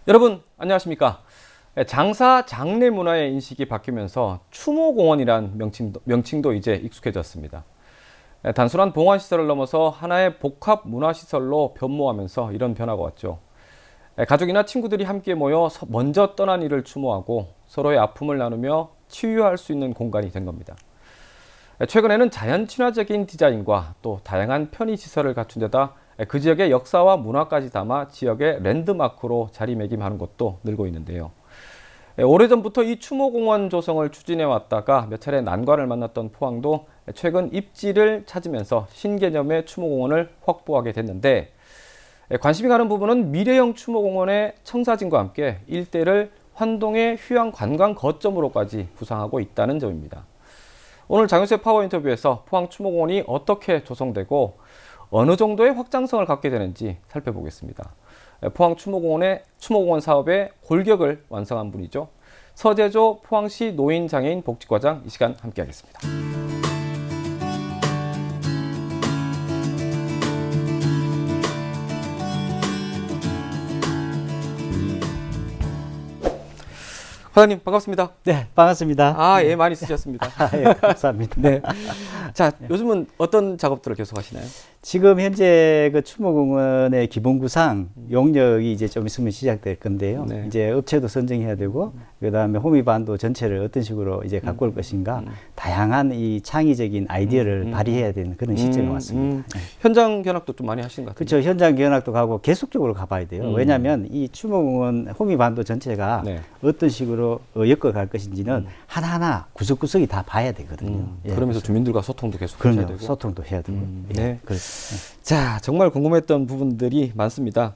여러분 안녕하십니까. 장사 장례 문화의 인식이 바뀌면서 추모공원이란 명칭도 이제 익숙해졌습니다. 단순한 봉화시설을 넘어서 하나의 복합 문화시설로 변모하면서 이런 변화가 왔죠. 가족이나 친구들이 함께 모여 먼저 떠난 이를 추모하고 서로의 아픔을 나누며 치유할 수 있는 공간이 된 겁니다. 최근에는 자연 친화적인 디자인과 또 다양한 편의시설을 갖춘 데다 그 지역의 역사와 문화까지 담아 지역의 랜드마크로 자리매김하는 곳도 늘고 있는데요. 오래전부터 이 추모공원 조성을 추진해 왔다가 몇 차례 난관을 만났던 포항도 최근 입지를 찾으면서 신개념의 추모공원을 확보하게 됐는데, 관심이 가는 부분은 미래형 추모공원의 청사진과 함께 일대를 환동의 휴양 관광 거점으로까지 구상하고 있다는 점입니다. 오늘 장윤세 파워 인터뷰에서 포항 추모공원이 어떻게 조성되고 어느 정도의 확장성을 갖게 되는지 살펴보겠습니다. 포항 추모공원 사업의 골격을 완성한 분이죠. 서재조 포항시 노인장애인 복지과장, 이 시간 함께하겠습니다. 과장님 반갑습니다. 네, 반갑습니다. 예, 많이 쓰셨습니다. 예, 감사합니다. 네. 자, 요즘은 어떤 작업들을 계속 하시나요? 지금 현재 그 추모공원의 기본구상 용역이 이제 좀 있으면 시작될 건데요. 네. 이제 업체도 선정해야 되고, 그다음에 호미반도 전체를 어떤 식으로 이제 가꿀 것인가, 다양한 이 창의적인 아이디어를 발휘해야 되는 그런 시점에 왔습니다. 네. 현장 견학도 좀 많이 하신 것 같아요. 그렇죠. 현장 견학도 가고 계속적으로 가봐야 돼요. 왜냐하면 이 추모공원 호미반도 전체가 네. 어떤 식으로 엮어갈 것인지는 하나하나 구석구석이 다 봐야 되거든요. 예, 그러면서 그래서 주민들과 소통도 계속 하셔야 그럼요. 되고. 소통도 해야 되고. 예, 네. 그렇죠. 자, 정말 궁금했던 부분들이 많습니다.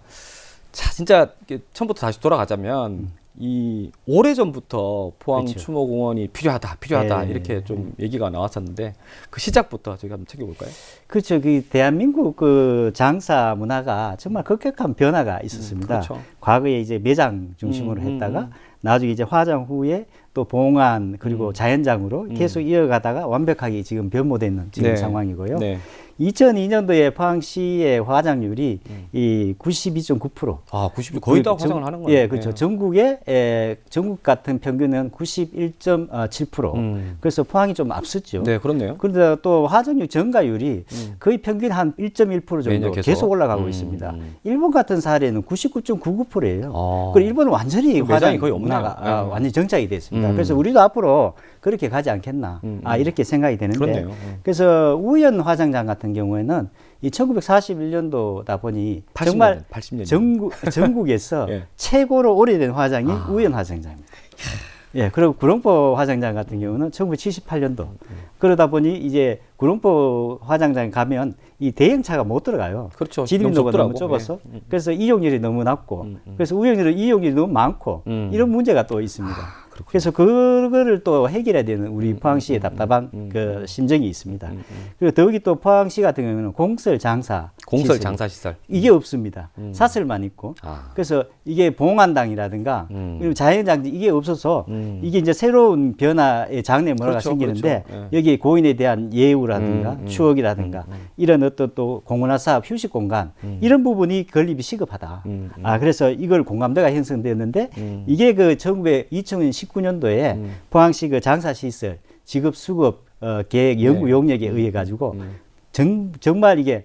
자, 진짜 처음부터 다시 돌아가자면 이 오래전부터 포항 그렇죠. 추모공원이 필요하다 네. 이렇게 좀 얘기가 나왔었는데 그 시작부터 저희가 한번 챙겨볼까요? 그렇죠. 그 대한민국 그 장사 문화가 정말 급격한 변화가 있었습니다. 그렇죠. 과거에 이제 매장 중심으로 했다가 나중에 이제 화장 후에 또 봉안 그리고 자연장으로 계속 이어가다가 완벽하게 지금 변모되는 지금 네. 상황이고요. 네. 2002년도에 포항시의 화장률이 이 92.9%. 아, 90 거의 다 화장을 하는 거예요. 예, 그렇죠. 전국 같은 평균은 91.7%. 그래서 포항이 좀 앞섰죠. 네, 그렇네요. 그런데 또 화장률 증가율이 거의 평균 한 1.1% 정도 매년 계속 올라가고 있습니다. 일본 같은 사례는 99.99%예요. 아. 그리고 일본은 완전히 매장이 화장 거의 없네요. 문화가 네. 완전히 정착이 됐습니다. 그래서 우리도 앞으로 그렇게 가지 않겠나. 이렇게 생각이 되는데. 그렇네요. 그래서 우연 화장장 같은 경우에는 이 1941년도다 보니 80년, 정말 80년. 전국에서 예. 최고로 오래된 화장이 우연 화장장입니다. 예, 그리고 구룡포 화장장 같은 경우는 1978년도. 그러다 보니 이제 구룡포 화장장에 가면 이 대형차가 못 들어가요. 그렇죠. 진입로가 너무 너무 좁더라고. 좁아서. 그래서 이용률이 너무 낮고. 그래서 우연히도 이용률이 너무 많고. 이런 문제가 또 있습니다. 그래서 그거를 또 해결해야 되는 우리 포항시의 답답한 그 심정이 있습니다. 그리고 더욱이 또 포항시 같은 경우는 공설 장사 시설. 이게 없습니다. 사설만 있고. 그래서 이게 봉안당이라든가 자연장지 이게 없어서 이게 이제 새로운 변화의 장래 문화가 그렇죠, 생기는데 그렇죠. 여기에 고인에 대한 예우라든가 추억이라든가 이런 어떤 또 공문화 사업 휴식 공간 이런 부분이 건립이 시급하다. 그래서 이걸 공감대가 형성되었는데 이게 그 2019년도에 포항시 그 장사시설 지급수급 계획 연구 용역에 의해 가지고 정말 이게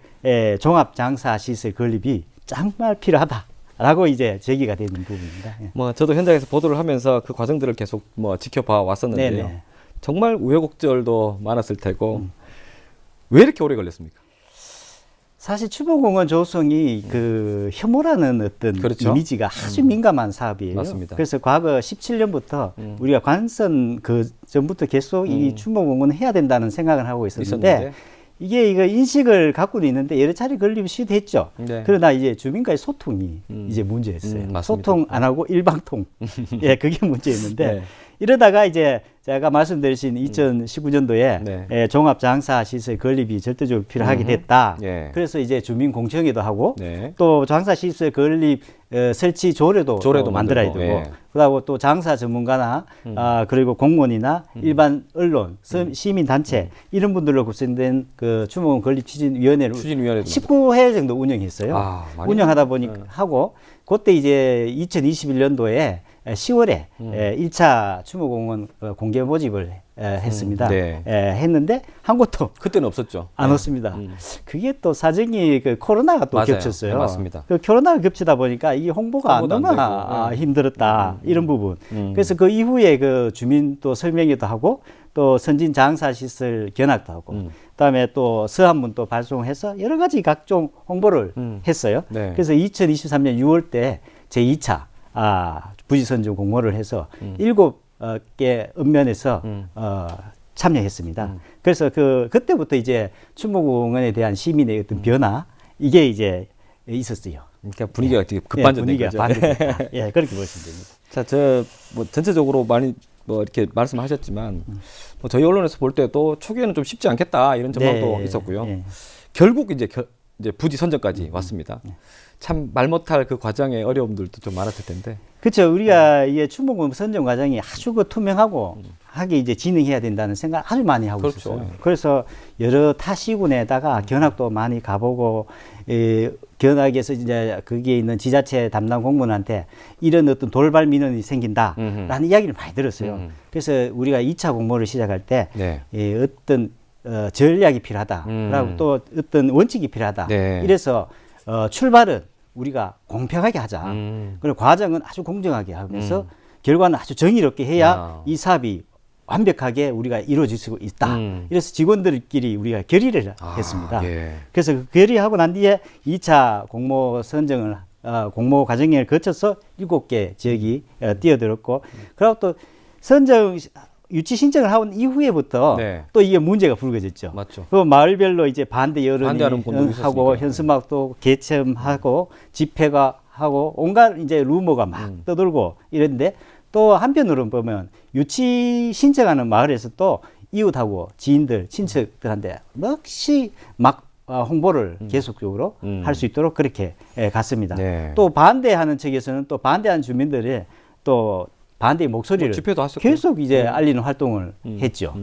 종합장사시설 건립이 정말 필요하다라고 이제 제기가 되는 부분입니다. 예. 뭐 저도 현장에서 보도를 하면서 그 과정들을 계속 뭐 지켜봐 왔었는데요. 네네. 정말 우여곡절도 많았을 테고 왜 이렇게 오래 걸렸습니까? 사실 추모공원 조성이 그 혐오라는 어떤 그렇죠. 이미지가 아주 민감한 사업이에요. 맞습니다. 그래서 과거 17년부터 우리가 관선 그 전부터 계속 이 추모공원을 해야 된다는 생각을 하고 있었는데 이게 이거 인식을 갖고는 있는데 여러 차례 건립이 시도했죠. 네. 그러나 이제 주민과의 소통이 이제 문제였어요. 맞습니다. 소통 안 하고 일방통. 예, 그게 문제였는데 네. 이러다가 이제 제가 말씀드린 2019년도에 네. 종합장사시설 건립이 절대적으로 필요하게 됐다. 예. 그래서 이제 주민공청회도 하고 네. 또 장사시설 건립 설치 조례도 만들어야 만들고, 되고 예. 그다음에 또 장사 전문가나 그리고 공무원이나 일반 언론, 시민단체 이런 분들로 구성된 그 추모공원 건립추진위원회를 추진위원회도 19회 정도 운영했어요. 아, 많이 운영하다 보니 하고 그때 이제 2021년도에 10월에 1차 추모공원 공개 모집을 했습니다. 네. 했는데 한 곳도 그때는 없었죠. 안 네. 왔습니다. 그게 또 사정이 그 코로나가 또 맞아요. 겹쳤어요. 네, 맞습니다. 그 코로나가 겹치다 보니까 이 홍보가 홍보도 안 너무 되고, 힘들었다 이런 부분. 그래서 그 이후에 그 주민 또 설명회도 하고 또 선진 장사 시설 견학도 하고 그다음에 또 서한문 또 발송해서 여러 가지 각종 홍보를 했어요. 네. 그래서 2023년 6월 때 제 2차 부지 선정 공모를 해서 7개 읍면에서 참여했습니다. 그래서 그때부터 이제 추모공원에 대한 시민의 어떤 변화 이게 이제 있었어요. 그러니까 분위기가 되게 급반전된 분위기가 거죠. 반대됐다. 예, 그렇게 보시면 됩니다. 자, 뭐 전체적으로 많이 뭐 이렇게 말씀하셨지만 뭐 저희 언론에서 볼 때도 초기에는 좀 쉽지 않겠다 이런 전망도 네, 있었고요. 예. 결국 이제 부지 선정까지 왔습니다. 참 말 못할 그 과정의 어려움들도 좀 많았을 텐데. 그렇죠. 우리가 이 추모공원 선정 과정이 아주 투명하고 하게 이제 진행해야 된다는 생각 아주 많이 하고 그렇죠. 있었어요. 그래서 여러 타 시군에다가 견학도 많이 가보고 견학에서 이제 거기에 있는 지자체 담당 공무원한테 이런 어떤 돌발 민원이 생긴다라는 이야기를 많이 들었어요. 그래서 우리가 2차 공모를 시작할 때 네. 어떤 전략이 필요하다라고 또 어떤 원칙이 필요하다. 네. 이래서 출발은 우리가 공평하게 하자. 그리고 과정은 아주 공정하게 하면서 결과는 아주 정의롭게 해야 이 사업이 완벽하게 우리가 이루어질 수 있다. 이래서 직원들끼리 우리가 결의를 했습니다. 예. 그래서 그 결의하고 난 뒤에 2차 공모 선정을 공모 과정을 거쳐서 7개 지역이 뛰어들었고 그리고 또 선정 유치 신청을 하온 이후에부터 네. 또 이게 문제가 불거졌죠. 맞죠. 그 마을별로 이제 반대 여론이 반대하는 분들이 하고 있었으니까. 현수막도 개첨하고 집회가 하고 온갖 이제 루머가 막 떠돌고 이랬는데 또 한편으로는 보면 유치 신청하는 마을에서 또 이웃하고 지인들 친척들한테 넋이 막 홍보를 계속적으로 할 수 있도록 그렇게 갔습니다. 네. 또 반대하는 측에서는 또 반대하는 주민들의 또 반대의 목소리를 뭐 집회도 하셨고. 계속 이제 알리는 활동을 했죠.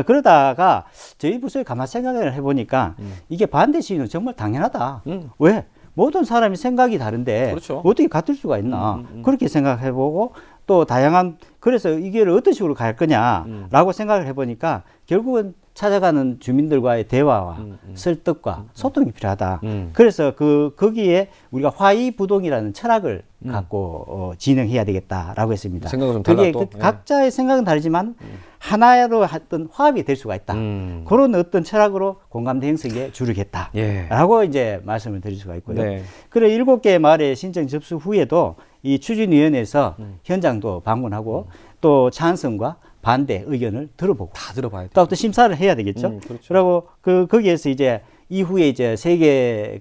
그러다가 저희 부서에 가만 생각을 해보니까 이게 반대 시위는 정말 당연하다. 왜? 모든 사람이 생각이 다른데 그렇죠. 어떻게 같을 수가 있나. 그렇게 생각해보고 또 다양한 그래서 이게 어떤 식으로 갈 거냐라고 생각을 해보니까 결국은 찾아가는 주민들과의 대화와 설득과 소통이 필요하다. 그래서 거기에 우리가 화이부동이라는 철학을 갖고 진행해야 되겠다라고 했습니다. 생각은 좀 그게 달라도. 각자의 생각은 다르지만 하나로 어떤 화합이 될 수가 있다. 그런 어떤 철학으로 공감대 형성에 주력했다라고 이제 말씀을 드릴 수가 있고요. 네. 그래 7개 마을의 신청 접수 후에도 이 추진위원회에서 현장도 방문하고 또 찬성과 반대 의견을 들어보고 다 들어봐야 돼요. 또 심사를 해야 되겠죠. 그렇죠. 그리고 거기에서 이제 이후에 이제 세계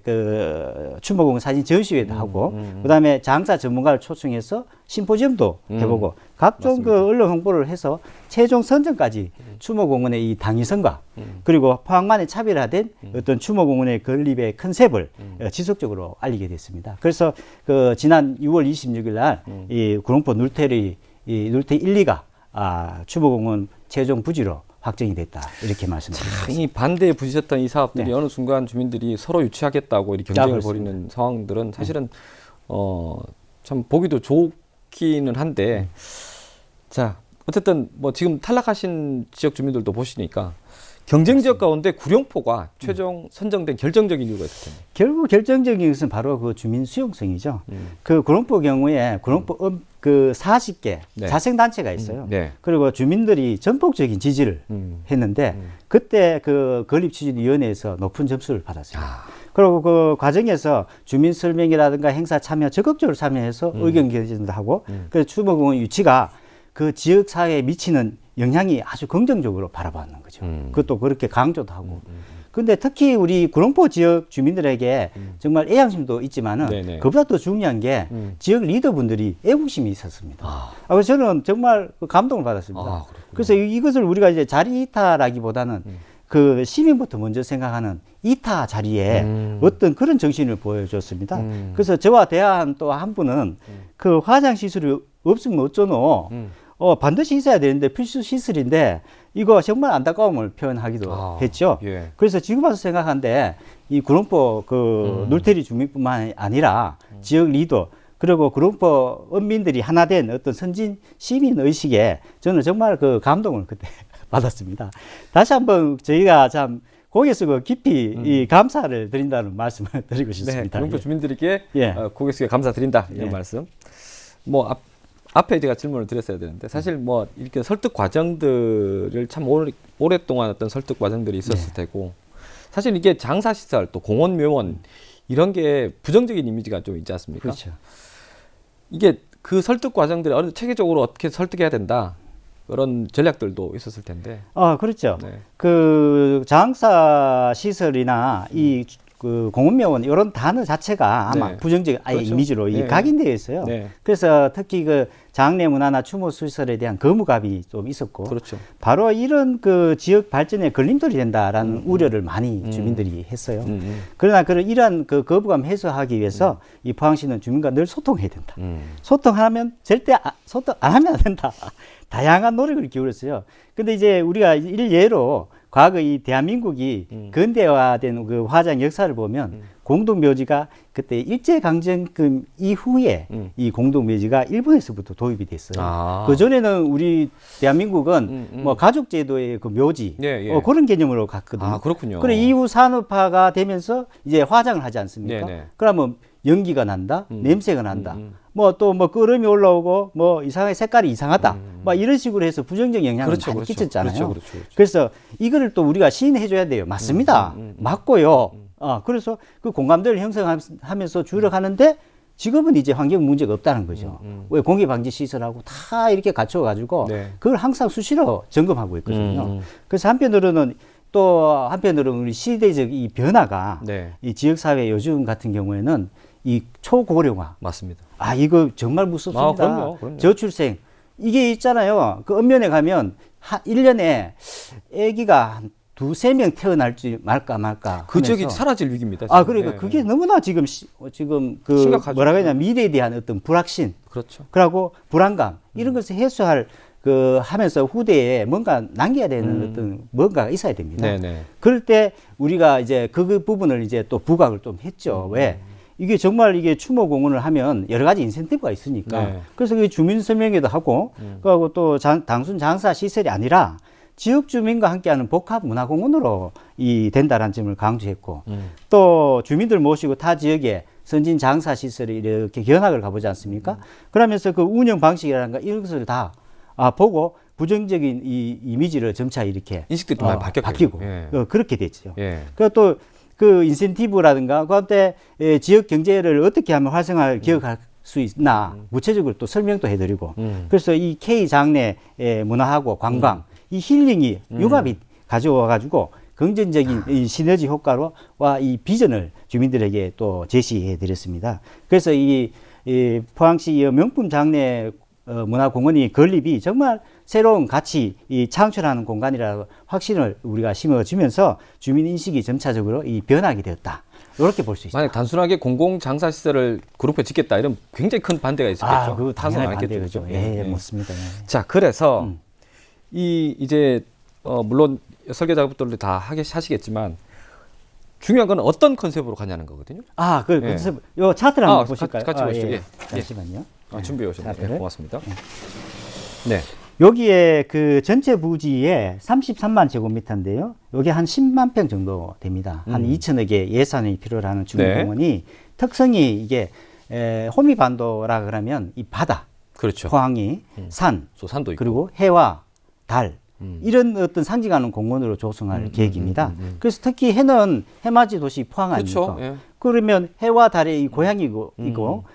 추모공원 사진 전시회도 하고 그다음에 장사 전문가를 초청해서 심포지엄도 해보고 각종 그 언론 홍보를 해서 최종 선정까지 추모공원의 이 당위성과 그리고 포항만의 차별화된 어떤 추모공원의 건립의 컨셉을 지속적으로 알리게 됐습니다. 그래서 지난 6월 26일 날 이 구룡포 눌테리 1, 2가 추모공원 최종 부지로 확정이 됐다 이렇게 말씀드립니다. 이 반대에 부딪혔던 이 사업들이 네. 어느 순간 주민들이 서로 유치하겠다고 이렇게 경쟁을 그렇습니다. 벌이는 상황들은 사실은 참 보기도 좋기는 한데 자 어쨌든 뭐 지금 탈락하신 지역 주민들도 보시니까 경쟁 지역 가운데 구룡포가 최종 선정된 결정적인 이유가 있을 텐데. 결국 결정적인 것은 바로 그 주민 수용성이죠. 그 구룡포 경우에 구룡포 그 40개 네. 자생단체가 있어요. 네. 그리고 주민들이 전폭적인 지지를 했는데 그때 그 건립추진위원회에서 높은 점수를 받았어요. 그리고 그 과정에서 주민 설명이라든가 행사 참여 적극적으로 참여해서 의견 개진도 하고 그래서 추모공원 유치가 그 지역 사회에 미치는 영향이 아주 긍정적으로 바라보는 거죠. 그것도 그렇게 강조도 하고. 근데 특히 우리 구룡포 지역 주민들에게 정말 애양심도 있지만은 네네. 그보다 더 중요한 게 지역 리더분들이 애국심이 있었습니다. 그래서 저는 정말 감동을 받았습니다. 그렇군요. 그래서 이것을 우리가 이제 자리 이타라기보다는 그 시민부터 먼저 생각하는 이타 자리에 어떤 그런 정신을 보여줬습니다. 그래서 저와 대화한 또 한 분은 그 화장 시설이 없으면 어쩌노? 반드시 있어야 되는데 필수 시설인데 이거 정말 안타까움을 표현하기도 했죠. 예. 그래서 지금 와서 생각하는데 이 구룡포 그 눌테리 주민뿐만 아니라 지역 리더 그리고 구룡포 언민들이 하나 된 어떤 선진 시민 의식에 저는 정말 그 감동을 그때 받았습니다. 다시 한번 저희가 참 고개 숙여 깊이 이 감사를 드린다는 말씀을 드리고 싶습니다. 네, 구룡포 주민들에게 예. 고개 숙여 감사드린다 이런 예. 말씀. 뭐 앞에 제가 질문을 드렸어야 되는데 사실 뭐 이렇게 설득 과정들을 참 오랫동안 어떤 설득 과정들이 있었을 테고 사실 이게 장사 시설 또 공원 묘원 이런 게 부정적인 이미지가 좀 있지 않습니까? 그렇죠. 이게 그 설득 과정들이 어느 체계적으로 어떻게 설득해야 된다 그런 전략들도 있었을 텐데. 그렇죠. 네. 그 장사 시설이나 그 공원묘원 이런 단어 자체가 아마 네. 부정적 아예 그렇죠. 이미지로 네. 각인되어 있어요. 네. 그래서 특히 그 장례 문화나 추모 시설에 대한 거부감이 좀 있었고, 그렇죠. 바로 이런 그 지역 발전에 걸림돌이 된다라는 우려를 많이 주민들이 했어요. 그러나 이러한 그 거부감 해소하기 위해서 이 포항시는 주민과 늘 소통해야 된다. 소통하면 절대 소통 안 하면 안 된다. 다양한 노력을 기울였어요. 근데 이제 우리가 일예로 과거 이 대한민국이 근대화된 그 화장 역사를 보면 공동묘지가 그때 일제강점기 이후에 이 공동묘지가 일본에서부터 도입이 됐어요. 그 전에는 우리 대한민국은 뭐 가족제도의 그 묘지 예, 예. 그런 개념으로 갔거든요. 그렇군요. 그래 이후 산업화가 되면서 이제 화장을 하지 않습니까? 네네. 그러면 연기가 난다, 냄새가 난다. 뭐 또 뭐 끄름이 올라오고 뭐 이상하게 색깔이 이상하다. 막 이런 식으로 해서 부정적 영향을 그렇죠, 많이 그렇죠. 끼쳤잖아요. 그렇죠. 그래서 이거를 또 우리가 시인해 줘야 돼요. 맞습니다. 맞고요. 그래서 그 공감대를 형성하면서 줄여가는데 지금은 이제 환경 문제가 없다는 거죠. 왜 공기 방지 시설하고 다 이렇게 갖춰 가지고 네. 그걸 항상 수시로 점검하고 있거든요. 그래서 한편으로는 우리 시대적 이 변화가 네. 이 지역 사회 요즘 같은 경우에는 이 초고령화 맞습니다. 이거 정말 무섭습니다. 그럼요. 저출생 이게 있잖아요. 그 언면에 가면 1년에 아기가 한 2-3명 태어날지 말까 그 지역이 하면서. 사라질 위기입니다. 지금. 그러니까 네, 그게 네. 너무나 지금 그 심각하죠. 뭐라고 하냐 미래에 대한 어떤 불확신 그렇죠. 그리고 불안감 이런 것을 해소할 하면서 후대에 뭔가 남겨야 되는 어떤 뭔가가 있어야 됩니다. 네네. 그럴 때 우리가 이제 그 부분을 이제 또 부각을 좀 했죠. 왜? 이게 정말 이게 추모공원을 하면 여러 가지 인센티브가 있으니까. 네. 그래서 그 주민 설명회도 하고, 그리고 또 단순 장사 시설이 아니라 지역 주민과 함께하는 복합 문화공원으로 된다라는 점을 강조했고, 또 주민들 모시고 타 지역에 선진 장사 시설이 이렇게 견학을 가보지 않습니까? 그러면서 그 운영 방식이라든가 이런 것을 다 보고 부정적인 이 이미지를 점차 이렇게 인식들이 많이 바뀌고 예. 그렇게 됐죠. 예. 그리고 또 그 인센티브라든가 그때 지역 경제를 어떻게 하면 활성화를 기억할 수 있나 구체적으로 또 설명도 해드리고 그래서 이 K 장례 문화하고 관광 이 힐링이 융합이 가져와 가지고 긍정적인 이 시너지 효과로와 이 비전을 주민들에게 또 제시해 드렸습니다. 그래서 이 포항시 명품 장례 문화공원이 건립이 정말 새로운 가치 창출하는 공간이라고 확신을 우리가 심어주면서 주민 인식이 점차적으로 변하게 되었다. 이렇게 볼 수 있습니다. 만약 단순하게 공공 장사 시설을 그룹에 짓겠다 이런 굉장히 큰 반대가 있었겠죠. 그거 당연히 않겠죠. 반대죠. 맞습니다. 자, 그래서 이제 물론 설계 작업들을 다 하시겠지만 중요한 건 어떤 컨셉으로 가냐는 거거든요. 요 차트를 한번 보실까요? 같이 보시죠. 예. 잠시만요. 준비해 오셨네요. 차트를. 고맙습니다. 네. 여기에 그 전체 부지에 33만 제곱미터인데요. 여기 한 10만 평 정도 됩니다. 한 2천억의 예산이 필요로 하는 주민공원이 특성이 이게 호미반도라 그러면 이 바다, 그렇죠. 포항이 산, 또 산도 있고. 그리고 해와 달 이런 어떤 상징하는 공원으로 조성할 계획입니다. 그래서 특히 해는 해맞이 도시 포항 아닙니까? 그렇죠. 예. 그러면 해와 달의 이 고향이고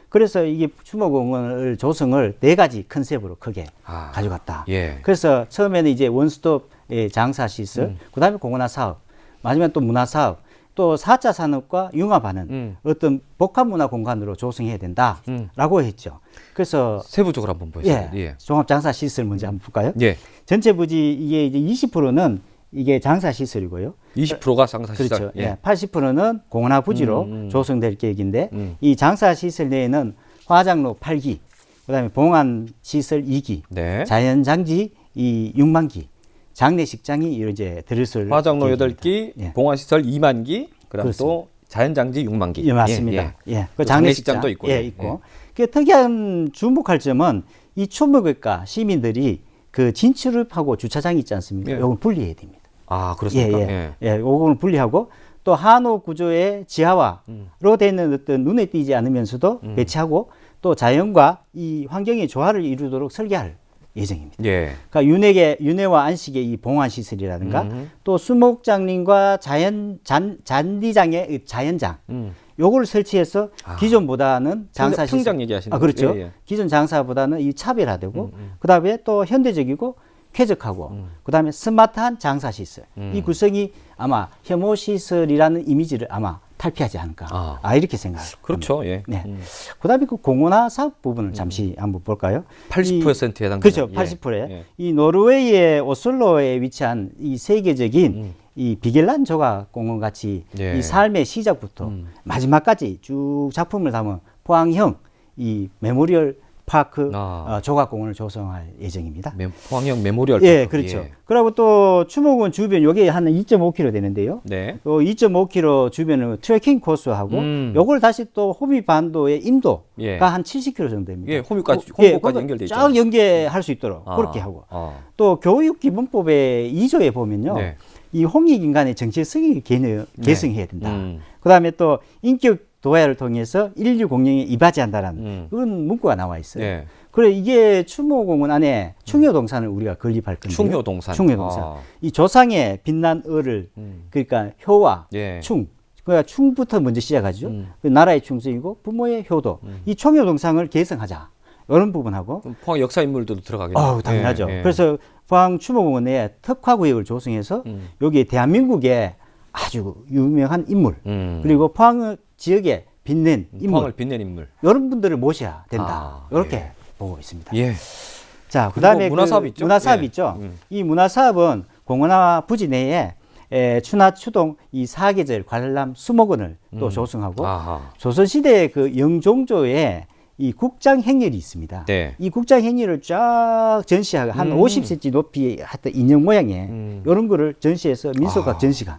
그래서 이게 추모공원을 조성을 4가지 컨셉으로 크게 가져갔다. 예. 그래서 처음에는 이제 원스톱 장사 시설, 그다음에 공원화 사업, 마지막에 또 문화사업, 또 4차 산업과 융합하는 어떤 복합문화 공간으로 조성해야 된다라고 했죠. 그래서 세부적으로 한번 보시죠. 예, 종합장사시설 먼저 한번 볼까요? 예. 전체 부지 이게 이제 20%는 이게 장사시설이고요. 20%가 장사시설. 그렇죠. 예. 80%는 공원화 부지로 조성될 계획인데 이 장사시설 내에는 화장로 8기, 그다음에 봉안시설 2기, 네. 자연장지 이 6만 기, 장례식장이 이제 들을 화장로 계획입니다. 8기, 예. 봉안시설 2만 기, 그다음 그렇습니다. 또 자연장지 6만 기. 예, 맞습니다. 예. 그 장례식장도 있고. 예, 있고. 그 특이한 주목할 점은 이 추모객과 시민들이 그 진출입하고 주차장이 있지 않습니까? 예. 요건 분리해야 됩니다. 아, 그렇습니까? 예, 요거는 분리하고 또 한옥 구조의 지하화로 되는 어떤 눈에 띄지 않으면서도 배치하고 또 자연과 이 환경의 조화를 이루도록 설계할 예정입니다. 예. 그러니까 윤회와 안식의 이 봉환 시설이라든가 또 수목장님과 잔디장의 자연장 요거를 설치해서 기존보다는 장사 시설 평장 얘기하시는 그렇죠. 예, 예. 기존 장사보다는 이 차별화되고 그다음에 또 현대적이고 쾌적하고 그다음에 스마트한 장사 시설 이 구성이 아마 혐오 시설이라는 이미지를 아마 탈피하지 않을까 이렇게 생각합니다. 그렇죠. 예. 네. 그다음에 그 공원화 사업 부분을 잠시 한번 볼까요? 80%에 해당되는. 그렇죠. 80%에 예. 이 노르웨이의 오슬로에 위치한 이 세계적인 이 비겔란 조각 공원 같이 예. 이 삶의 시작부터 마지막까지 쭉 작품을 담은 포항형 이 메모리얼 파크 조각 공원을 조성할 예정입니다. 포항형 메모리얼 예, 파크. 그렇죠. 예. 그리고 또 추모군 주변 요게 한 2.5km 되는데요. 네. 2.5km 주변을 트레킹 코스하고 요걸 다시 또 호비 반도의 임도가 예. 한 70km 정도 됩니다. 예, 호미까지 그러니까 연결돼 있죠. 쫙 연계할 수 있도록 그렇게 하고 또 교육기본법의 2조에 보면요. 네. 이 홍익인간의 정체성을 계승해야 된다. 그다음에 또 인격 도야를 통해서 인류 공영에 이바지한다라는 그런 문구가 나와 있어요. 예. 그래 이게 추모공원 안에 충효동산을 우리가 건립할 건데요. 충효동산. 이 조상의 빛난 을을 그러니까 효와 예. 충. 그러니까 충부터 먼저 시작하죠. 그 나라의 충성이고 부모의 효도. 이 충효동산을 계승하자. 이런 부분하고. 포항 역사 인물들도 들어가겠네요. 당연하죠. 예. 그래서 포항 추모공원에 특화구역을 조성해서 여기에 대한민국의 아주 유명한 인물 그리고 포항 지역에 빛낸 인물, 포항을 빛낸 인물, 이런 분들을 모셔야 된다. 이렇게 예. 보고 있습니다. 예. 자, 그다음에 문화사업 있죠? 문화사업 예. 있죠. 이 문화사업은 공원화 부지 내에 추나 추동 이 사계절 관람 수목원을 또 조성하고 조선시대 그 영종조에 이 국장 행렬이 있습니다. 네. 이 국장 행렬을 쫙 전시하고 한 50cm 높이 하여튼 인형 모양의 이런 거를 전시해서 민속학 전시관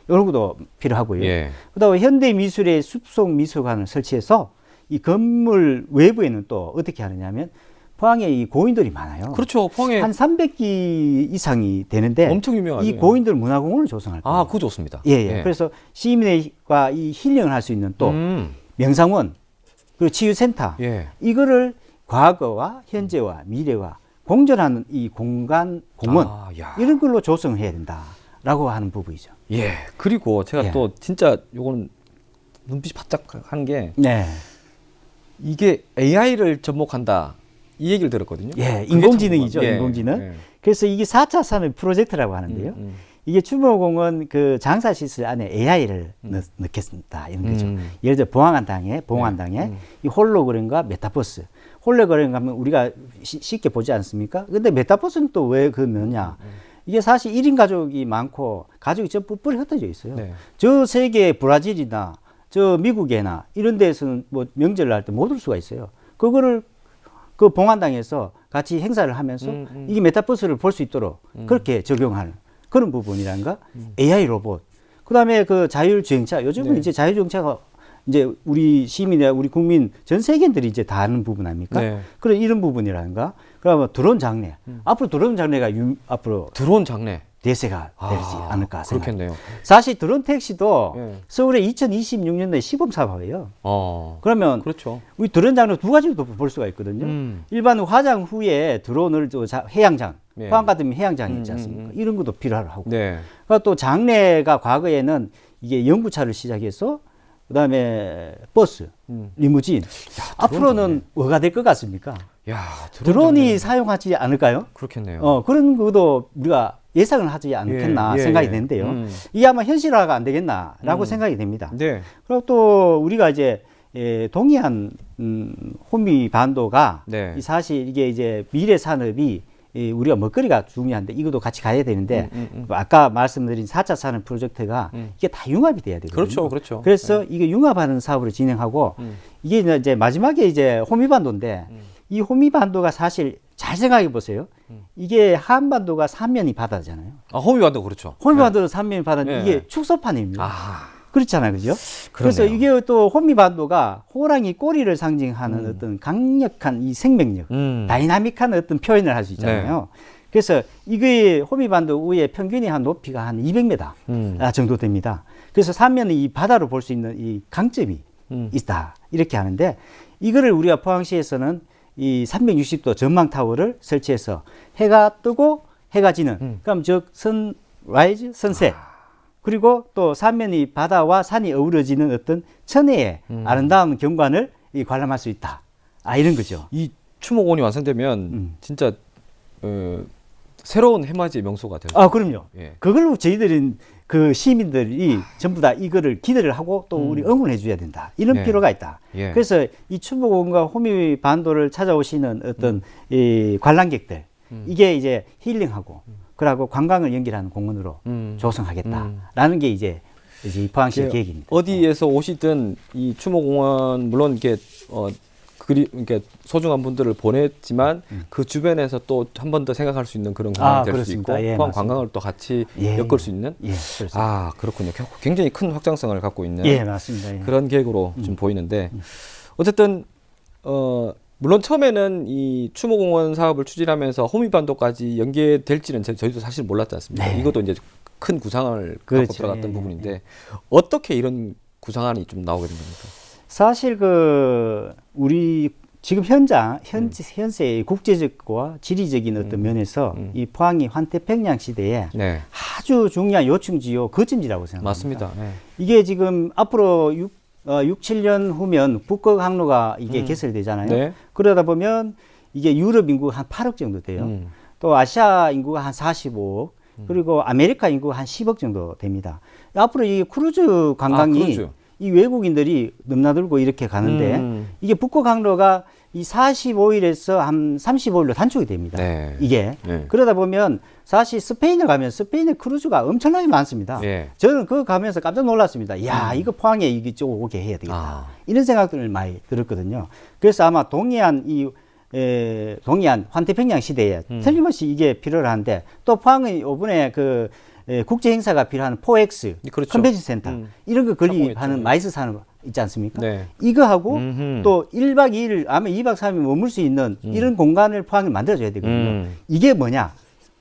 이런 것도 필요하고요. 예. 그다음에 현대 미술의 숲속 미술관을 설치해서 이 건물 외부에는 또 어떻게 하느냐면 포항에 이 고인들이 많아요. 그렇죠. 포항에 한 300기 이상이 되는데 엄청 유명하죠. 이 고인들 문화공원을 조성할 거예요. 그거 좋습니다. 예. 그래서 시민과 이 힐링을 할 수 있는 또 명상원 그리고 치유센터 이거를 과거와 현재와 미래와 공존하는 이 공간 공원 이런 걸로 조성해야 된다라고 하는 부분이죠. 예. 그리고 제가 또 진짜 요거는 눈빛이 바짝 하는 게 이게 AI를 접목한다 이 얘기를 들었거든요. 예, 인공지능이죠. 인공지능. 그래서 이게 4차 산업 프로젝트라고 하는데요. 이게 추모공원 그 장사시설 안에 AI를 넣겠습니다. 이런 거죠. 예를 들어 봉안당에 이 홀로그램과 메타버스. 홀로그램 하면 우리가 쉽게 보지 않습니까? 근데 메타버스는 또 왜 그 넣냐? 이게 사실 1인 가족이 많고 가족이 저 뿔뿔이 흩어져 있어요. 저 세계 브라질이나 저 미국에나 이런 데서는 뭐 명절을 할 때 못 올 수가 있어요. 그거를 그 봉안당에서 같이 행사를 하면서 이게 메타버스를 볼 수 있도록 그렇게 적용하는 그런 부분이란가 AI 로봇. 그다음에 그 자율주행차. 요즘은 이제 자율주행차가 이제 우리 시민이나 우리 국민 전 세계인들이 이제 다 아는 부분 아닙니까? 그런 이런 부분이란가. 그러면 드론 장례. 앞으로 드론 장례가 앞으로 드론 장례 대세가 되지 않을까 생각합니다. 그렇겠네요. 사실 드론 택시도 서울에 2026년도에 시범 사업이에요. 그러면 그렇죠. 우리 드론 장례 두 가지로 볼 수가 있거든요. 일반 화장 후에 드론을 해양장, 포항 같으면 해양장이 있지 않습니까? 이런 것도 필요하고. 그러니까 또 장례가 과거에는 이게 연구차를 시작해서 그다음에 버스, 리무진. 앞으로는 뭐가 될 것 같습니까? 드론이 사용하지 않을까요? 그렇겠네요. 그런 것도 우리가 예상을 하지 않겠나 예, 예, 생각이 예. 되는데요. 이게 아마 현실화가 안 되겠나라고 생각이 됩니다. 네. 그리고 또 우리가 이제 동해안 호미 반도가 네. 이 사실 이게 이제 미래 산업이 우리가 먹거리가 중요한데 이것도 같이 가야 되는데 아까 말씀드린 4차 산업 프로젝트가 이게 다 융합이 돼야 되거든요. 그렇죠, 그렇죠. 그래서 이게 융합하는 사업을 진행하고 이게 이제 마지막에 이제 호미반도인데 이 호미반도가 사실 잘 생각해 보세요. 이게 한반도가 삼면이 바다잖아요. 아, 호미반도 그렇죠. 호미반도는 삼면이 바다인데 네. 이게 축소판입니다. 아, 그렇잖아요, 그죠? 그래서 그러네요. 이게 또 호미반도가 호랑이 꼬리를 상징하는 어떤 강력한 이 생명력, 다이나믹한 어떤 표현을 할 수 있잖아요. 그래서 이게 호미반도 위에 평균이 한 높이가 한 200m 정도 됩니다. 그래서 삼면의 이 바다로 볼 수 있는 이 강점이 있다 이렇게 하는데 이거를 우리가 포항시에서는 이 360도 전망 타워를 설치해서 해가 뜨고 해가 지는 그럼 즉 선라이즈 선셋 그리고 또 삼면이 바다와 산이 어우러지는 어떤 천혜의 아름다운 경관을 관람할 수 있다. 아 이런 거죠. 이 추모공원이 완성되면 진짜 새로운 해맞이의 명소가 될 수 아 그럼요. 예. 그걸로 저희들은 그 시민들이 전부 다 이거를 기대를 하고 또 우리 응원해 줘야 된다. 이런 예. 필요가 있다. 예. 그래서 이 추모공원과 호미 반도를 찾아오시는 어떤 이 관람객들 이게 이제 힐링하고 그러고 관광을 연결하는 공원으로 조성하겠다라는 게 이제 이 포항시 계획입니다. 어디에서 오시든 이 추모공원 물론 이렇게 이렇게 소중한 분들을 보냈지만 그 주변에서 또 한 번 더 생각할 수 있는 그런 공간이 될 수 있고 그렇습니다. 예, 포항 맞습니다. 관광을 또 같이 예. 엮을 수 있는 예, 그렇습니다. 아 그렇군요. 굉장히 큰 확장성을 갖고 있는 예, 맞습니다. 예. 그런 계획으로 좀 보이는데 어쨌든 물론 처음에는 이 추모공원 사업을 추진하면서 호미반도까지 연계될지는 저희도 사실 몰랐지 않습니까? 네. 이것도 이제 큰 구상을 갖고 그렇죠. 들어갔던 예, 부분인데 어떻게 이런 구상안이 좀 나오게 된 겁니까? 사실 우리 지금 현세의 국제적과 지리적인 어떤 면에서 이 포항이 환태평양 시대에 네, 아주 중요한 요충지요 거점지라고 생각합니다. 맞습니다. 네. 이게 지금 앞으로 6, 7년 후면 북극 항로가 이게 개설되잖아요. 네. 그러다 보면 이게 유럽 인구가 한 8억 정도 돼요. 또 아시아 인구가 한 45억, 그리고 아메리카 인구가 한 10억 정도 됩니다. 앞으로 이 크루즈 관광이 크루즈. 이 외국인들이 넘나들고 이렇게 가는데 이게 북극 항로가 이 45일에서 한 35일로 단축이 됩니다. 네. 이게 네. 그러다 보면 사실 스페인에 가면 스페인의 크루즈가 엄청나게 많습니다. 예. 저는 그거 가면서 깜짝 놀랐습니다. 야, 이거 포항에 이게 쪽 오게 해야 되겠다. 아. 이런 생각들을 많이 들었거든요. 그래서 아마 동해안 환태평양 시대에 틀림없이 이게 필요한데 또 포항은 이번에 국제 행사가 필요한 포엑스 그렇죠. 컨벤션 센터 이런 거 건립하는 착공했죠. 마이스 산업 있지 않습니까? 네. 이거하고 음흠. 또 1박 2일 아마 2박 3일 머물 수 있는 이런 공간을 포항에 만들어줘야 되거든요. 이게 뭐냐?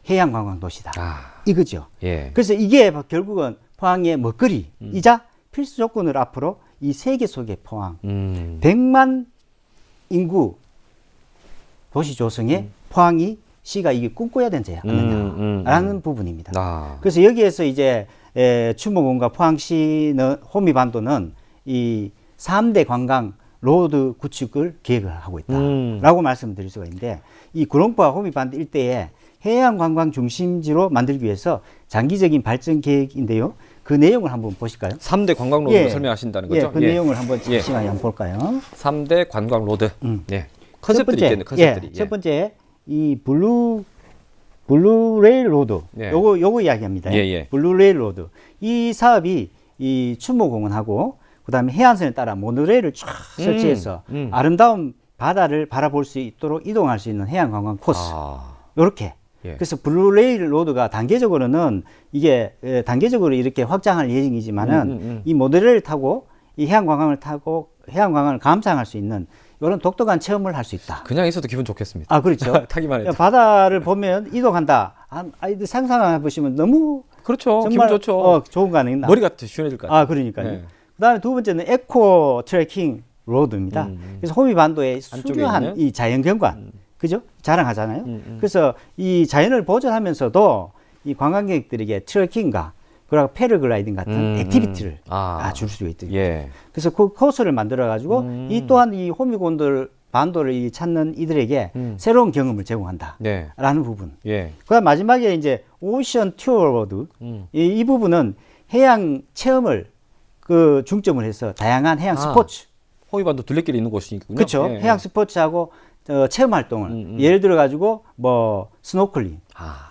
해양관광 도시다. 아, 이거죠. 예. 그래서 이게 결국은 포항의 먹거리이자 필수 조건을 앞으로 이 세계 속의 포항 100만 인구 도시 조성에 포항이 시가 이게 꿈꿔야 되지 않느냐라는 부분입니다. 아. 그래서 여기에서 이제 추모공원과 포항시는 호미반도는 이 3대 관광 로드 구축을 계획을 하고 있다라고 말씀드릴 수가 있는데 이 구롱포와 호미반도 일대에 해양 관광 중심지로 만들기 위해서 장기적인 발전 계획인데요. 그 내용을 한번 보실까요? 3대 관광 로드 예. 설명하신다는 예, 거죠? 그 내용을 한번 잠시만요. 한번 볼까요? 3대 관광 로드. 예. 컨셉들이 첫 번째, 있겠네요. 컨셉들이. 첫 번째 이 블루레일 로드. 예. 요거 이야기합니다. 예, 예. 블루레일 로드. 이 사업이 이 추모공원하고 그다음에 해안선에 따라 모노레일을 쫙 설치해서 아름다운 바다를 바라볼 수 있도록 이동할 수 있는 해양 관광 코스. 아. 요렇게. 예. 그래서 블루레일 로드가 단계적으로는 이게 단계적으로 이렇게 확장할 예정이지만은 이 모노레일 타고 이 해양 관광을 타고 해양 관광을 감상할 수 있는 이런 독특한 체험을 할 수 있다. 그냥 있어도 기분 좋겠습니다. 아, 그렇죠. 타기만 해도. 바다를 보면 이동한다. 아이들 상상해 보시면 너무 그렇죠. 정말 기분 좋죠. 좋은 거 아니겠나? 머리가 시원해질 것 같아요. 아, 그러니까요. 네. 그다음에 두 번째는 에코 트레킹 로드입니다. 그래서 호미반도의 안쪽에 수려한 있는? 이 자연 경관, 그죠? 자랑하잖아요. 그래서 이 자연을 보존하면서도 이 관광객들에게 트레킹과 그리고 패러글라이딩 같은 액티비티를 줄 수 있거든요. 예. 그래서 그 코스를 만들어 가지고 이 또한 이 호미곤들 반도를 찾는 이들에게 새로운 경험을 제공한다. 네. 라는 부분. 예. 그다음 마지막에 이제 오션 튜어워드 이 부분은 해양 체험을 그 중점을 해서 다양한 해양 스포츠. 호위반도 둘레길이 있는 곳이니군요. 그렇죠. 예. 해양 스포츠하고 체험 활동을 예를 들어 가지고 뭐 스노클링,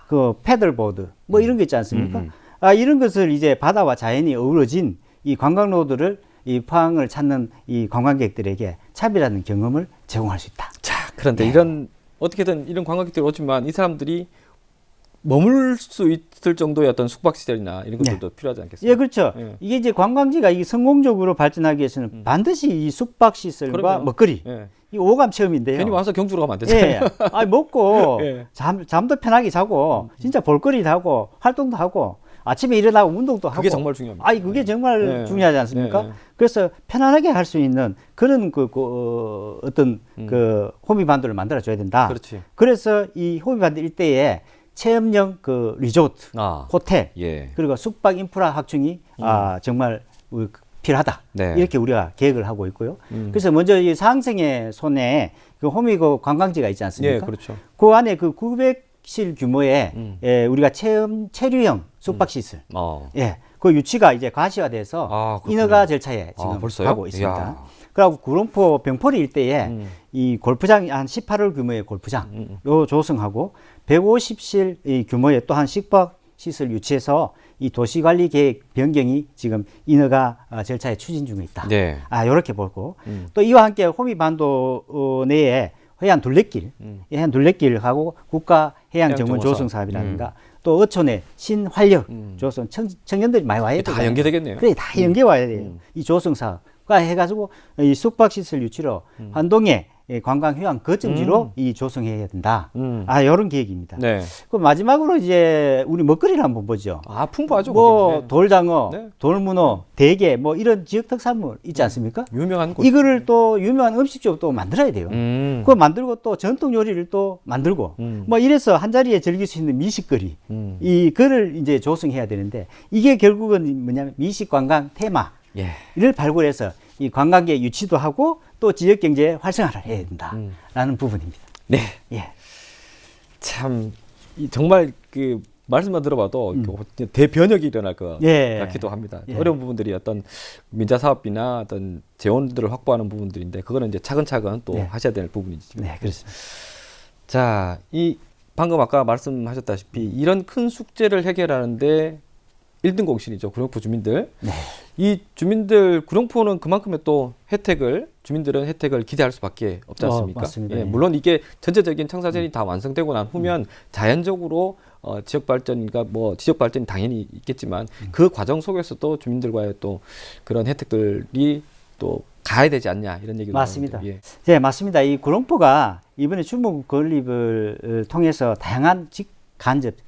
그 패들보드 뭐 이런 게 있지 않습니까? 이런 것을 이제 바다와 자연이 어우러진 이 관광로드를 이 포항을 찾는 이 관광객들에게 차별화된 경험을 제공할 수 있다. 자, 그런데 이런 어떻게든 이런 관광객들이 오지만 이 사람들이 머물 수 있을 정도의 어떤 숙박 시설이나 이런 것들도 필요하지 않겠습니까? 예, 그렇죠. 예. 이게 이제 관광지가 이게 성공적으로 발전하기 위해서는 반드시 이 숙박 시설과 그러게요. 먹거리 예. 이 오감 체험인데요. 괜히 와서 경주로 가면 안 되잖아요. 예, 먹고 예. 잠도 편하게 자고 진짜 볼거리도 하고 활동도 하고 아침에 일어나고 운동도 하고. 그게 정말 중요합니다. 그게 정말 예. 중요하지 않습니까? 예. 그래서 편안하게 할 수 있는 그런 어떤 그 호미반도를 만들어 줘야 된다. 그렇지. 그래서 이 호미반도 일대에 체험형 그 리조트, 호텔, 예. 그리고 숙박 인프라 확충이 정말 필요하다. 네. 이렇게 우리가 계획을 하고 있고요. 그래서 먼저 이 상생의 손에 그 호미 그 관광지가 있지 않습니까? 예, 그렇죠. 그 안에 그 900실 규모의 우리가 체류형 숙박시설. 예. 그 유치가 이제 가시화돼서 인허가 절차에 지금 벌써요? 가고 있습니다. 이야. 그리고 구룡포 병포리 일대에 이 골프장 한 18홀 규모의 골프장 요 조성하고 150실 이 규모의 또한 숙박 시설 유치해서 이 도시관리 계획 변경이 지금 인허가 절차에 추진 중에 있다. 네. 이렇게 보고 또 이와 함께 호미반도 내에 해안 둘레길하고 국가 해양 정원 조성 사업이라든가 또 어촌의 신활력 조성 청년들이 많이 와야 돼요. 다 연계되겠네요. 그래, 다 연계 와야 돼요. 이 조성 사업과 해가지고 이 숙박시설 유치로 환동에 관광 휴양 거점지로 이 조성해야 된다. 이런 계획입니다. 네. 그 마지막으로 이제 우리 먹거리를 한번 보죠. 풍부하죠. 뭐 거기는. 돌장어, 네. 돌문어, 대게 뭐 이런 지역 특산물 있지 않습니까? 유명한 곳. 이거를 또 유명한 음식점 또 만들어야 돼요. 그거 만들고 또 전통 요리를 또 만들고 뭐 이래서 한 자리에 즐길 수 있는 미식거리 이거를 이제 조성해야 되는데 이게 결국은 뭐냐면 미식 관광 테마를 발굴해서 이 관광객 유치도 하고 또 지역 경제 활성화를 해야 된다라는 부분입니다. 네. 예. 참 정말 그 말씀만 들어봐도 대변혁이 일어날 것 같기도 합니다. 어려운 부분들이 어떤 민자 사업비나 어떤 재원들을 확보하는 부분들인데 그거는 이제 차근차근 또 하셔야 될 부분이죠. 네, 그렇습니다. 자, 이 방금 아까 말씀하셨다시피 이런 큰 숙제를 해결하는데 1등 공신이죠. 구룡포 주민들. 이 주민들 구룡포는 그만큼의 또 주민들은 혜택을 기대할 수밖에 없지 않습니까? 맞습니다. 예, 물론 이게 전체적인 청사진이 다 완성되고 난 후면 자연적으로 지역 발전과 뭐 지역 발전이 당연히 있겠지만 그 과정 속에서도 주민들과의 또 그런 혜택들이 또 가야 되지 않냐 이런 얘기도 맞습니다. 나오는데, 네, 맞습니다. 이 구룡포가 이번에 충북 건립을 통해서 다양한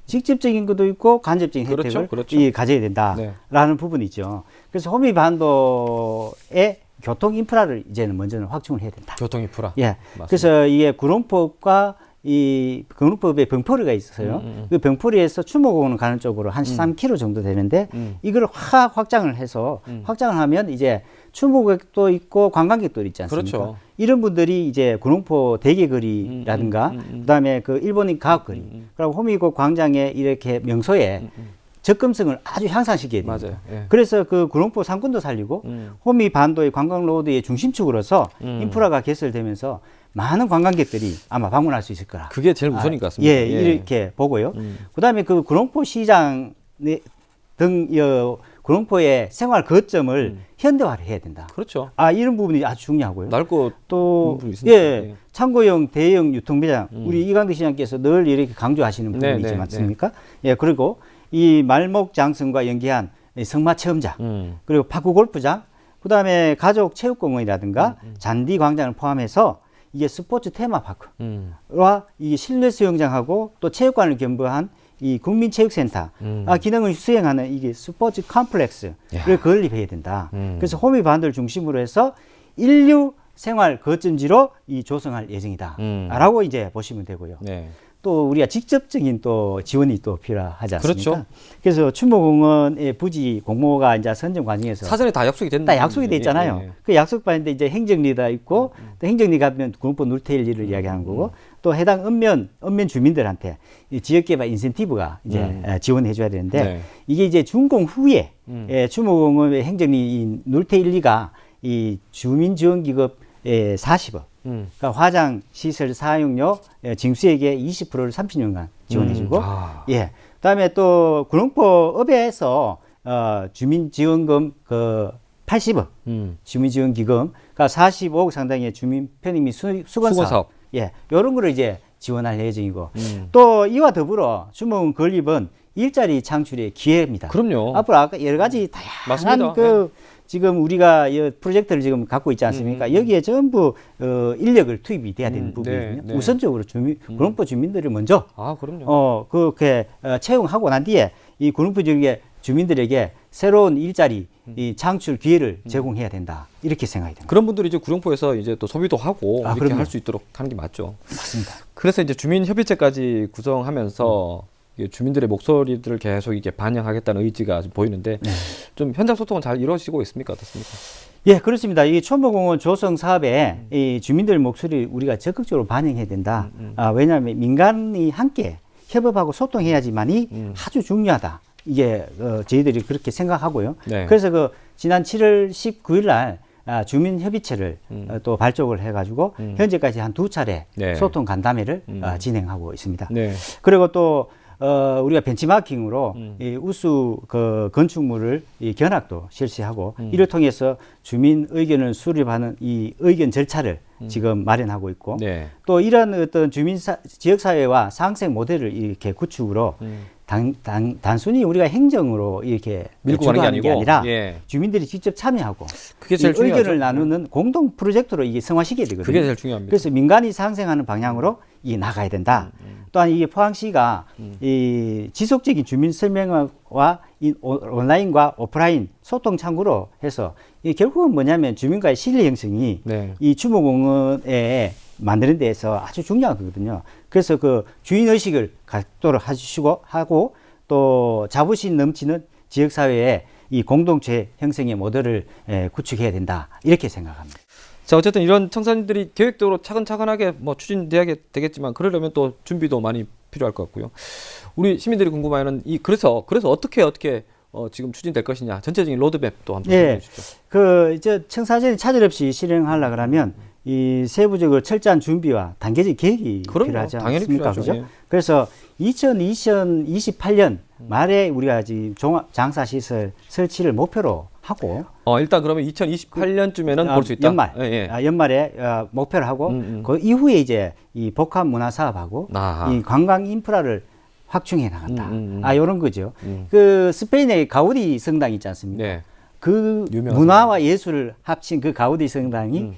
직접적인 것도 있고 간접적인 혜택을 가져야 된다라는 부분이죠. 그래서 호미반도의 교통 인프라를 이제는 먼저는 확충을 해야 된다. 교통 인프라. 예. 맞습니다. 그래서 이게 구룡포과 이 구룡포에 병포리가 있어요. 그 병포리에서 추모공원 가는 쪽으로 한 13km 정도 되는데 이걸 확장을 해서 확장을 하면 이제 추모객도 있고 관광객도 있지 않습니까? 그렇죠. 이런 분들이 이제 구룡포 대게거리라든가 그다음에 그 일본인 가옥거리 그리고 호미곶 광장에 이렇게 명소에 접근성을 아주 향상시켜야 됩니다. 맞아요. 예. 그래서 그 구룡포 상권도 살리고 호미반도의 관광로드의 중심축으로서 인프라가 개설되면서 많은 관광객들이 아마 방문할 수 있을 거라. 그게 제일 우선인 것 같습니다. 예, 이렇게 보고요. 그다음에 그 구룡포 시장 등 구룡포의 생활 거점을 현대화를 해야 된다. 그렇죠. 이런 부분이 아주 중요하고요. 넓고 또 창고형 대형 유통매장 우리 이강덕 시장께서 늘 이렇게 강조하시는 부분이지 않습니까? 예, 그리고 이 말목 장성과 연계한 성마 체험장 그리고 파크 골프장 그다음에 가족 체육공원이라든가 잔디 광장을 포함해서 이게 스포츠 테마파크와 이게 실내 수영장하고 또 체육관을 겸비한 이 국민체육센터 기능을 수행하는 이게 스포츠 컴플렉스를 건립해야 된다. 그래서 호미반도를 중심으로 해서 인류 생활 거점지로 이 조성할 예정이다. 라고 이제 보시면 되고요. 네. 또 우리가 직접적인 또 지원이 또 필요하지 않습니까? 그렇죠. 그래서 추모공원의 부지 공모가 이제 선정 과정에서 사전에 다 약속이 됐는 다 약속이 돼 있잖아요. 예, 예. 그 약속 받는데 이제 행정리가 있고 또 행정리 가면 군법 누태일리를 이야기하는 거고 또 해당 읍면 주민들한테 이 지역개발 인센티브가 이제 지원해 줘야 되는데 네. 이게 이제 준공 후에 추모공원의 행정리 누태일리가 이 주민지원기금 40억 그러니까 화장 시설 사용료 징수액의 20%를 30년간 지원해주고, 예. 그다음에 또 구릉포읍에서 주민지원금 그 80억 주민지원기금, 그러니까 45억 상당의 주민 편익 및 수건 사업, 예, 이런 거를 이제 지원할 예정이고, 또 이와 더불어 추모공원 건립은 일자리 창출의 기회입니다. 그럼요. 앞으로 아까 여러 가지 다양한 맞습니다. 그 지금 우리가 이 프로젝트를 지금 갖고 있지 않습니까? 여기에 전부 인력을 투입이 돼야 되는 부분이거든요. 네. 우선적으로 구릉포 주민들을 먼저 그럼요. 그렇게 채용하고 난 뒤에 이 구릉포 지역의 주민들에게 새로운 일자리 이 창출 기회를 제공해야 된다. 이렇게 생각이 됩니다. 그런 분들이 이제 구룡포에서 이제 또 소비도 하고 이렇게 할 수 있도록 하는 게 맞죠. 맞습니다. 그래서 이제 주민협의체까지 구성하면서 이게 주민들의 목소리들을 계속 이게 반영하겠다는 의지가 좀 보이는데 좀 현장 소통은 잘 이루어지고 있습니까? 어떻습니까? 예, 그렇습니다. 이 추모공원 조성 사업에 이 주민들 목소리를 우리가 적극적으로 반영해야 된다. 왜냐하면 민간이 함께 협업하고 소통해야지만이 아주 중요하다. 이게 저희들이 그렇게 생각하고요. 네. 그래서 그 지난 7월 19일 날 주민협의체를 또 발족을 해가지고 현재까지 한 2차례 네. 소통 간담회를 진행하고 있습니다. 네. 그리고 또 우리가 벤치마킹으로 이 우수 그 건축물을 이 견학도 실시하고 이를 통해서 주민 의견을 수립하는 이 의견 절차를 지금 마련하고 있고 네. 또 이런 어떤 지역사회와 상생 모델을 이렇게 구축으로 단순히 우리가 행정으로 이렇게 밀고 가는 주도하는 게 아니라 예. 주민들이 직접 참여하고 그게 제일 이 의견을 중요하죠. 나누는 공동 프로젝트로 이게 성화시켜야 되거든요. 그게 제일 중요합니다. 그래서 민간이 상생하는 방향으로 이게 나가야 된다. 또한 이게 포항시가 이 지속적인 주민 설명과 온라인과 오프라인 소통 창구로 해서 이 결국은 뭐냐면 주민과의 신뢰 형성이 네. 이 추모공원에 만드는 데에서 아주 중요하거든요. 그래서 그 주인 의식을 갖도록 해주시고 하고 또 자부심 넘치는 지역 사회에 이 공동체 형성의 모델을 구축해야 된다. 이렇게 생각합니다. 자, 어쨌든 이런 청사진들이 계획적으로 차근차근하게 뭐 추진돼야 되겠지만 그러려면 또 준비도 많이 필요할 것 같고요. 우리 시민들이 궁금해하는 그래서 어떻게 지금 추진될 것이냐 전체적인 로드맵도 한번 예, 해주시죠. 그 이제 청사진이 차질 없이 실행하려 그러면 이 세부적으로 철저한 준비와 단계적 계획이 그럼요. 필요하지 당연히 않습니까? 필요하죠. 그죠? 예. 그래서 2028년 말에 우리가 지금 종합 장사시설 설치를 목표로 하고 일단 그러면 2028년쯤에는 볼 수 있다. 연말, 예. 연말에 목표를 하고 그 이후에 이제 이 복합 문화 사업하고 이 관광 인프라를 확충해 나간다. 이런 거죠. 그 스페인의 가우디 성당 있지 않습니까? 네. 그 유명한 문화와 예술을 합친 그 가우디 성당이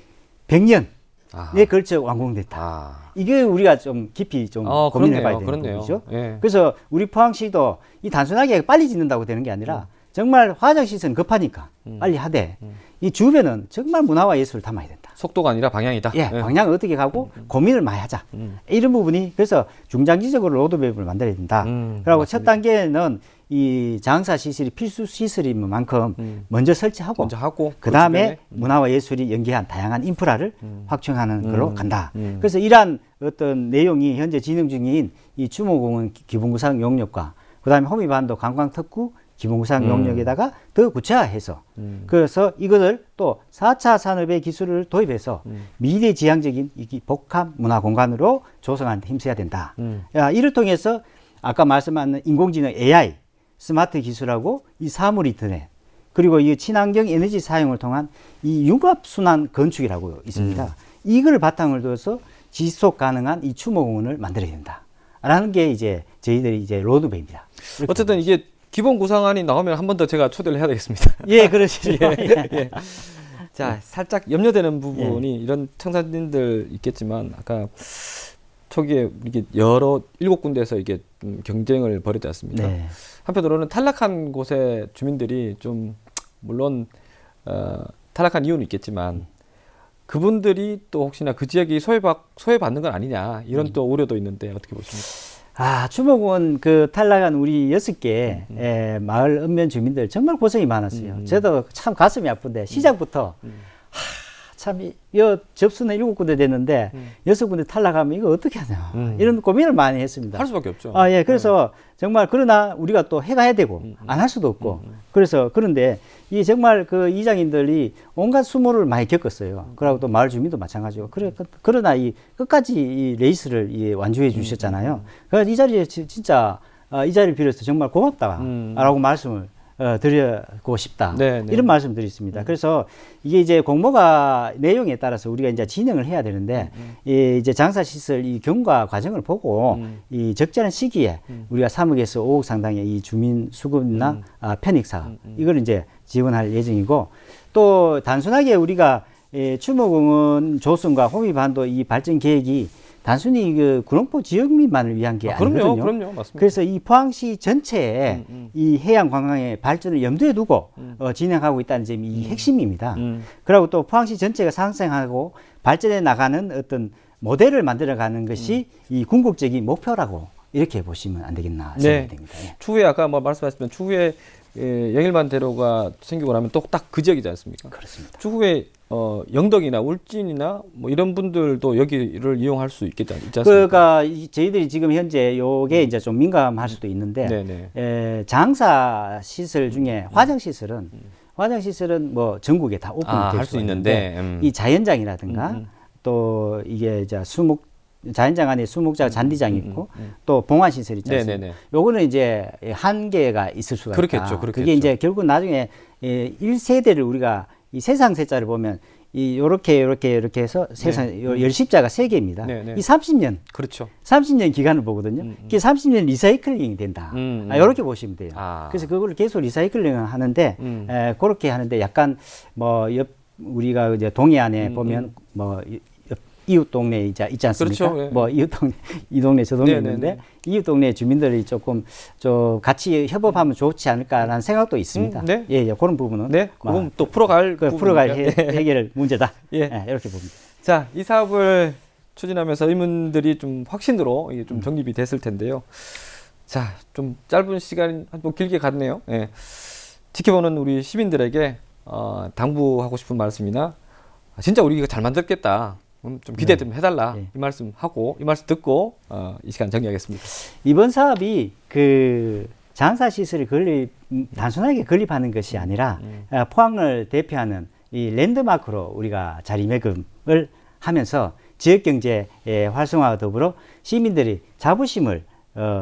100년에 걸쳐 완공됐다. 이게 우리가 좀 깊이 좀 고민해봐야 되는 부분이죠. 예. 그래서 우리 포항시도 이 단순하게 빨리 짓는다고 되는 게 아니라 정말 화장시설은 급하니까 빨리 하되 이 주변은 정말 문화와 예술을 담아야 된다. 속도가 아니라 방향이다. 예, 방향을 어떻게 가고 고민을 많이 하자. 이런 부분이 그래서 중장기적으로 로드맵을 만들어야 된다. 그리고 첫 단계는 이 장사 시설이 필수 시설인 만큼 먼저 설치하고 그 다음에 문화와 예술이 연계한 다양한 인프라를 확충하는 걸로 간다. 그래서 이러한 어떤 내용이 현재 진행 중인 이 추모공원 기본구상 용역과 그 다음에 호미반도 관광특구 기본구상 용역에다가 더 구체화해서 그래서 이것을 또 4차 산업의 기술을 도입해서 미래지향적인 이 복합 문화 공간으로 조성하는 데 힘써야 된다. 이를 통해서 아까 말씀하신 인공지능 AI, 스마트 기술하고 이 사물 인터넷 그리고 이 친환경 에너지 사용을 통한 이 융합순환 건축이라고 있습니다. 이걸 바탕을 둬서 지속 가능한 이 추모공원을 만들어야 된다. 라는 게 이제 저희들이 이제 로드맵입니다. 어쨌든 이게 기본 구상안이 나오면 한 번 더 제가 초대를 해야 되겠습니다. 예, 그러시죠. 예. 자, 살짝 염려되는 부분이 이런 청사진들 있겠지만 아까 초기에 이게 여러 7군데에서 이게 경쟁을 벌였지 않습니까? 네. 한편으로는 탈락한 곳의 주민들이 좀 물론 탈락한 이유는 있겠지만 그분들이 또 혹시나 그 지역이 소외받는 건 아니냐 이런 또 우려도 있는데 어떻게 보십니까? 추모공원 그 탈락한 우리 6개 마을 읍면 주민들 정말 고생이 많았어요. 저도 참 가슴이 아픈데 시작부터 참, 접수는 7군데 됐는데 6군데 탈락하면 이거 어떻게 하냐. 이런 고민을 많이 했습니다. 할 수밖에 없죠. 예. 그래서 정말 그러나 우리가 또 해가야 되고 안 할 수도 없고 그래서 그런데 이 정말 그 이장님들이 온갖 수모를 많이 겪었어요. 그리고 또 마을 주민도 마찬가지고. 그러나 이 끝까지 이 레이스를 완주해 주셨잖아요. 그래서 이 자리에 진짜 이 자리를 빌어서 정말 고맙다라고 말씀을 드리고 싶다. 이런 말씀 드리겠습니다. 그래서 이게 이제 공모가 내용에 따라서 우리가 이제 진행을 해야 되는데, 이제 장사시설 이 경과 과정을 보고, 이 적절한 시기에 우리가 3억에서 5억 상당의 이 주민 수급이나 편익 사업, 이걸 이제 지원할 예정이고, 또 단순하게 우리가 추모공원 조성과 호미반도 이 발전 계획이 단순히 그 구룡포 지역민만을 위한 게 아니거든요. 그럼요, 맞습니다. 그래서 이 포항시 전체에 이 해양 관광의 발전을 염두에 두고 진행하고 있다는 점이 이 핵심입니다. 그리고 또 포항시 전체가 상생하고 발전해 나가는 어떤 모델을 만들어가는 것이 이 궁극적인 목표라고 이렇게 보시면 안 되겠나 생각이 됩니다. 추후에 아까 뭐 말씀하셨지만 추후에 영일만 대로가 생기고 나면 또 딱 그 지역이지 않습니까? 그렇습니다. 추후에 영덕이나 울진이나 뭐 이런 분들도 여기를 이용할 수 있지 않습니까? 그러니까 저희들이 지금 현재 요게 이제 좀 민감할 수도 있는데 장사 시설 중에 화장 시설은 뭐 전국에 다 오픈이 될 수 있는데 이 자연장이라든가 또 이게 이제 자연장 안에 수목장 잔디장이 있고 또 봉화 시설이 있지 않습니까? 요거는 이제 한계가 있을 수가 있다. 그렇겠죠. 그게 이제 결국 나중에 1세대를 우리가 이 세상 세자를 보면 요렇게 해서 세상 열십자가 3개입니다. 이 30년. 그렇죠. 30년 기간을 보거든요. 그게 30년 리사이클링이 된다. 요렇게 보시면 돼요. 그래서 그걸 계속 리사이클링을 하는데 그렇게 하는데 약간 뭐 우리가 이제 동해안에 보면 뭐 이웃 동네 있지 않습니까? 그렇죠. 뭐 이웃 동네, 이 동네 저 동네 있는데 이웃 동네 주민들이 조금 같이 협업하면 좋지 않을까라는 생각도 있습니다. 그런 부분은 그럼 또 풀어갈 해결 문제다. 이렇게 봅니다. 자, 이 사업을 추진하면서 의문들이 좀 확신으로 좀 정립이 됐을 텐데요. 자, 좀 짧은 시간 좀 길게 갔네요. 지켜보는 우리 시민들에게 당부하고 싶은 말씀이나 진짜 우리 이거 잘 만들겠다. 좀 기대 좀 해달라 이 말씀 하고 이 말씀 듣고 이 시간 정리하겠습니다. 이번 사업이 그 장사 시설을 단순하게 건립하는 것이 아니라 포항을 대표하는 이 랜드마크로 우리가 자리매김을 하면서 지역 경제 활성화와 더불어 시민들이 자부심을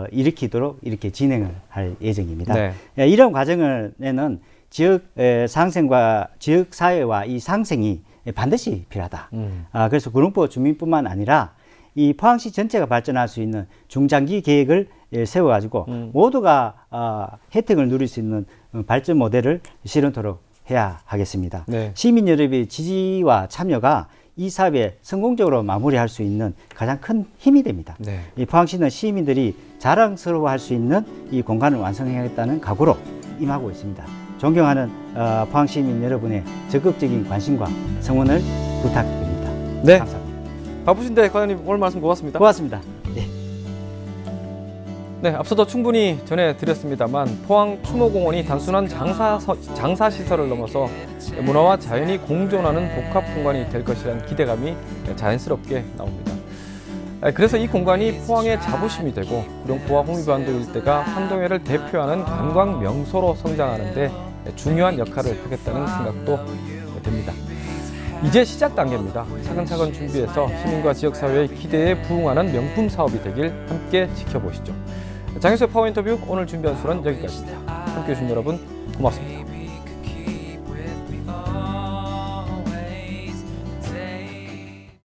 일으키도록 이렇게 진행을 할 예정입니다. 이런 과정에는 지역 상생과 지역 사회와 이 상생이 반드시 필요하다. 그래서 구룡포 주민뿐만 아니라 이 포항시 전체가 발전할 수 있는 중장기 계획을 세워가지고 모두가 혜택을 누릴 수 있는 발전 모델을 실현토록 해야 하겠습니다. 시민 여러분의 지지와 참여가 이 사업에 성공적으로 마무리할 수 있는 가장 큰 힘이 됩니다. 이 포항시는 시민들이 자랑스러워할 수 있는 이 공간을 완성하겠다는 각오로 임하고 있습니다. 존경하는 포항시민 여러분의 적극적인 관심과 성원을 부탁드립니다. 감사합니다. 바쁘신데 과장님 오늘 말씀 고맙습니다. 고맙습니다. 앞서도 충분히 전해드렸습니다만 포항 추모공원이 단순한 장사시설을 넘어서 문화와 자연이 공존하는 복합공간이 될 것이라는 기대감이 자연스럽게 나옵니다. 그래서 이 공간이 포항의 자부심이 되고 구룡포와 호미반도 일대가 환동해를 대표하는 관광 명소로 성장하는 데 중요한 역할을 하겠다는 생각도 듭니다. 이제 시작 단계입니다. 차근차근 준비해서 시민과 지역사회의 기대에 부응하는 명품 사업이 되길 함께 지켜보시죠. 장윤수의 파워 인터뷰 오늘 준비한 수는 여기까지입니다. 함께해 주신 여러분 고맙습니다.